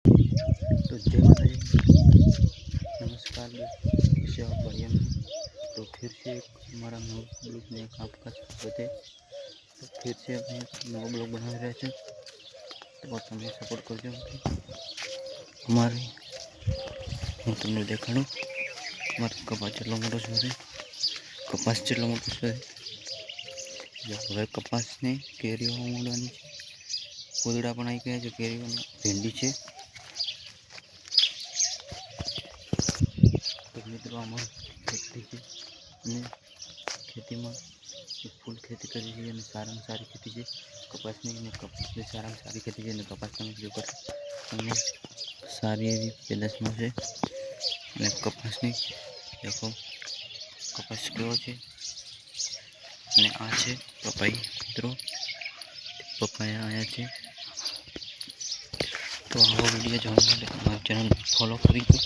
तो जय माता जी, नमस्कार दोस्तों, आप बढ़िया में। तो फिर से एक हमारा नव ब्लॉग में आपका स्वागत है। तो फिर से हम एक नवा ब्लॉग बना रहे थे, तो તમે સપોર્ટ કરજો અમારે। હું તમને દેખાડું અમારે કપાસ જેટલો મોટો છે, કપાસ જેટલો મોટો છે। હવે કપાસને કેરીઓ મોડવાની છે, ફૂલડા પણ આવી ગયા છે, કેરીઓની ભીંડી છે। તો મિત્રો આમાં ખેતી છે અને ખેતીમાં ફૂલ ખેતી કરી છે અને સારામાં સારી ખેતી છે કપાસની, અને કપાસની સારામાં સારી ખેતી છે અને કપાસ તમે જો કરો તમને સારી એવી પેદાશ મળશે। અને કપાસની દેખો કપાસ કેવો છે। અને આ છે પપાઈ મિત્રો, પપાયા આયા છે। તો આવો વિડીયો જોવા માટે અમારી ચેનલ ફોલો કરી દો,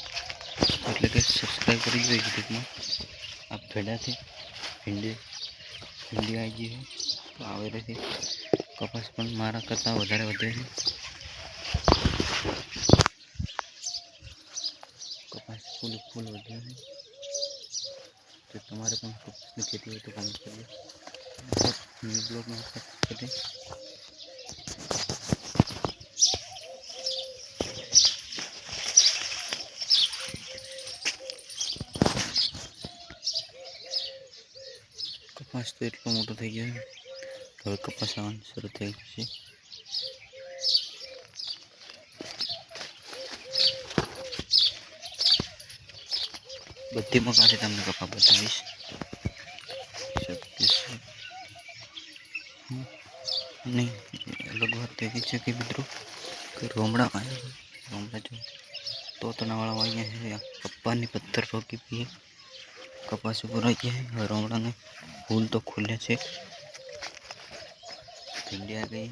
એટલે કે સબસ્ક્રાઈબ કરી દો। યુટ્યુબમાં આ ભેડાથી ભીંડી આવી ગઈ છે, તો આવે રહી કપાસ પણ મારા કરતાં વધારે વધે છે। કપાસ ફૂલ વધ્યો છે। તો તમારે પણ કપાસની ખેતી હોય તો કમેન્ટ કરજો। ન્યૂ બ્લોગમાં સાથે કપાસ તો એટલો મોટો થઈ ગયો છે, હવે કપાસ આવવાનું શરૂ થઈ ગયું છે। બધી મકાને તમને કપા બતાવીશ। નહીં અલગ વાત એવી છે કે મિત્રો કે રોમડા જો તોતનાવાળા આવી ગયા છે, પપ્પાની પથ્થર રોકી પીએ કપાસ ઉપર આવી ગયા છે। હવે રોમડાને ફૂલ તો ખુલ્યા છે, ભીંડી આ ગઈ।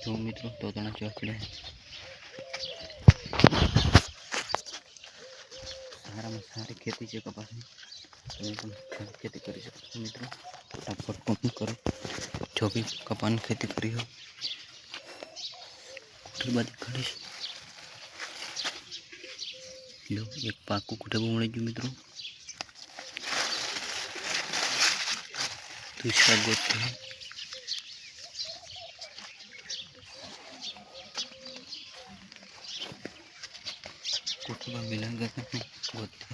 જો મિત્રો તોતણા ચોકડ્યા સારામાં સારી ખેતી છે કપાસની, તમે પણ ખેતી કરી શકો છો મિત્રો। ફટાફટ કોમેન્ટ કરો જો બી કપાસની ખેતી કરી હોય। બાદ કરીશ જો એક પાકું કુટુંબ મળી ગયું મિત્રો। दूसरा गोते हैं कुटुंबा मिला गया गोते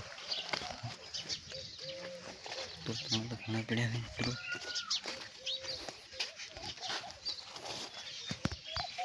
तो घना पड़ा है मित्रों।